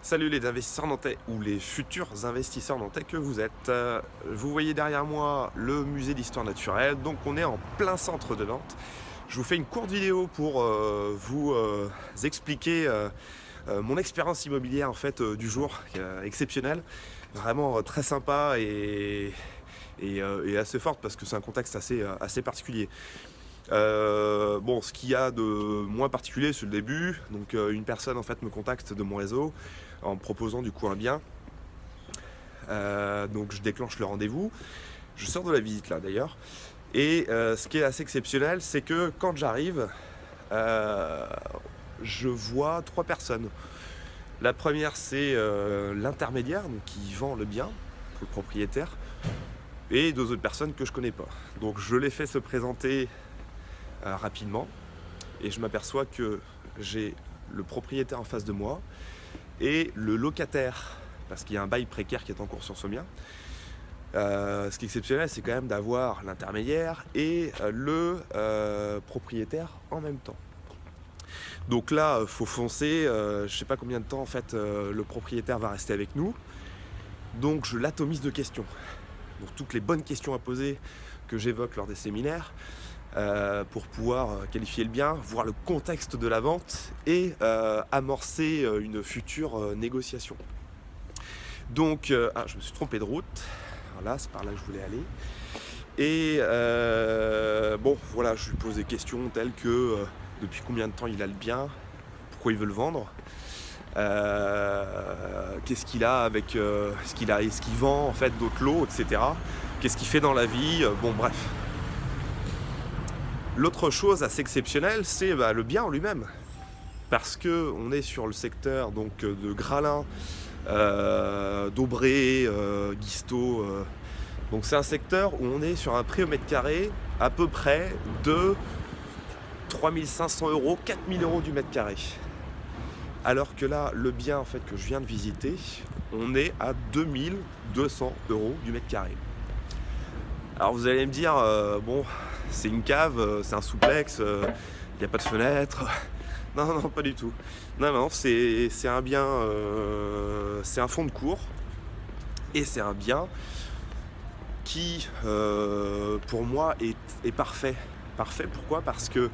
Salut les investisseurs nantais ou les futurs investisseurs nantais que vous êtes. Vous voyez derrière moi le musée d'histoire naturelle, donc on est en plein centre de Nantes. Je vous fais une courte vidéo pour vous expliquer mon expérience immobilière en fait du jour, exceptionnelle, vraiment très sympa et assez forte parce que c'est un contexte assez particulier. Bon, ce qu'il y a de moins particulier, c'est le début. Donc, une personne en fait me contacte de mon réseau en me proposant du coup un bien. Donc, je déclenche le rendez-vous. Je sors de la visite là d'ailleurs. Et ce qui est assez exceptionnel, c'est que quand j'arrive, euh, je vois trois personnes. La première, c'est l'intermédiaire, donc qui vend le bien pour le propriétaire, et deux autres personnes que je connais pas. Donc, je les fais se présenter rapidement. Et je m'aperçois que j'ai le propriétaire en face de moi et le locataire, parce qu'il y a un bail précaire qui est en cours sur ce bien. Ce qui est exceptionnel, c'est quand même d'avoir l'intermédiaire et le propriétaire en même temps. Donc là, faut foncer. Je ne sais pas combien de temps en fait le propriétaire va rester avec nous. Donc je l'atomise de questions. Donc toutes les bonnes questions à poser que j'évoque lors des séminaires. Pour pouvoir qualifier le bien, voir le contexte de la vente et amorcer une future négociation. Donc, je me suis trompé de route. Voilà, c'est par là que je voulais aller. Et bon, voilà, je lui pose des questions telles que depuis combien de temps il a le bien, pourquoi il veut le vendre, qu'est-ce qu'il a avec, est-ce qu'il vend en fait d'autres lots, etc. Qu'est-ce qu'il fait dans la vie, bon bref. L'autre chose assez exceptionnelle, c'est le bien en lui-même. Parce qu'on est sur le secteur donc, de Gralin, d'Aubray, Guisteau. Donc c'est un secteur où on est sur un prix au mètre carré à peu près de 3 500 €, 4 000 € du mètre carré. Alors que là, le bien en fait, que je viens de visiter, on est à 2 200 € du mètre carré. Alors vous allez me dire, bon, c'est une cave, c'est un souplex, il n'y a pas de fenêtre. Non, non, pas du tout. Non, non, c'est un bien, c'est un fond de cour. Et c'est un bien qui, pour moi, est parfait. Parfait, pourquoi? Parce que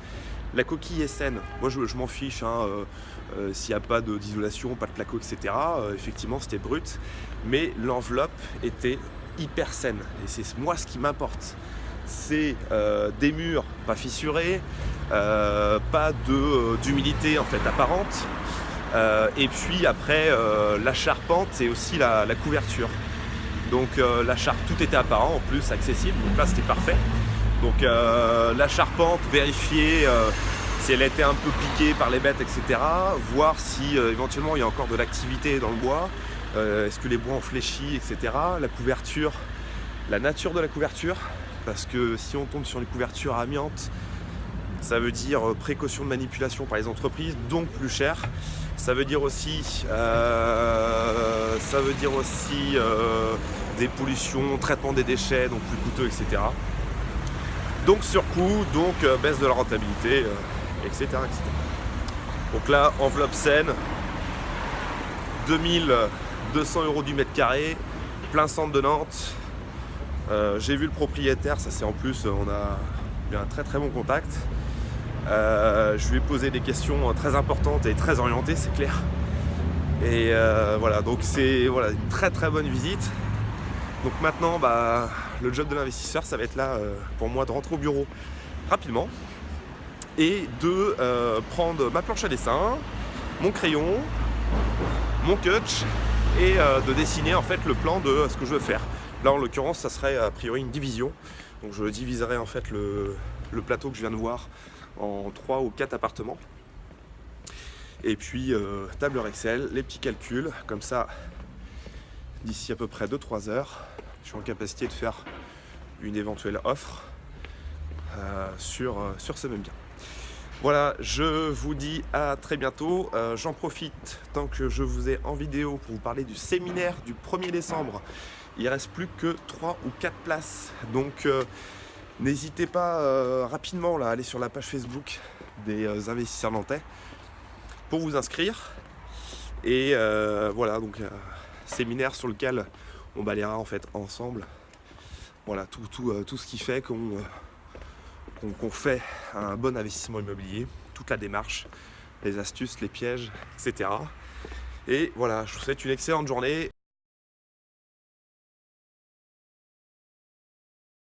la coquille est saine. Moi, je m'en fiche, hein, s'il n'y a pas d'isolation, pas de placo, etc. Effectivement, c'était brut. Mais l'enveloppe était hyper saine. Et c'est moi ce qui m'importe. C'est des murs pas fissurés, pas d'humidité en fait apparente, et puis après la charpente et aussi la couverture. Donc la charpente, tout était apparent en plus, accessible, donc là c'était parfait. Donc la charpente, vérifier si elle était un peu piquée par les bêtes, etc. Voir si éventuellement il y a encore de l'activité dans le bois, est-ce que les bois ont fléchi, etc. La couverture, la nature de la couverture. Parce que si on tombe sur une couverture amiante, ça veut dire précaution de manipulation par les entreprises, donc plus cher. Ça veut dire aussi, des pollutions, traitement des déchets, donc plus coûteux, etc. Donc surcoût, donc baisse de la rentabilité, etc., etc. Donc là, enveloppe saine, 2 200 € du mètre carré, plein centre de Nantes. J'ai vu le propriétaire, ça c'est en plus, on a eu un très très bon contact. Je lui ai posé des questions très importantes et très orientées, c'est clair. Et voilà, donc c'est voilà, une très très bonne visite. Donc maintenant, le job de l'investisseur, ça va être là pour moi de rentrer au bureau rapidement et de prendre ma planche à dessin, mon crayon, mon coach et de dessiner en fait le plan de ce que je veux faire. Là, en l'occurrence, ça serait a priori une division. Donc, je diviserai en fait le plateau que je viens de voir en 3 ou 4 appartements. Et puis, tableur Excel, les petits calculs. Comme ça, d'ici à peu près 2-3 heures, je suis en capacité de faire une éventuelle offre sur ce même bien. Voilà, je vous dis à très bientôt. J'en profite tant que je vous ai en vidéo pour vous parler du séminaire du 1er décembre. Il ne reste plus que 3 ou 4 places. Donc n'hésitez pas rapidement là, à aller sur la page Facebook des investisseurs nantais pour vous inscrire. Et voilà, donc séminaire sur lequel on balayera en fait ensemble. Voilà, tout ce qui fait qu'on fait un bon investissement immobilier, toute la démarche, les astuces, les pièges, etc. Et voilà, je vous souhaite une excellente journée.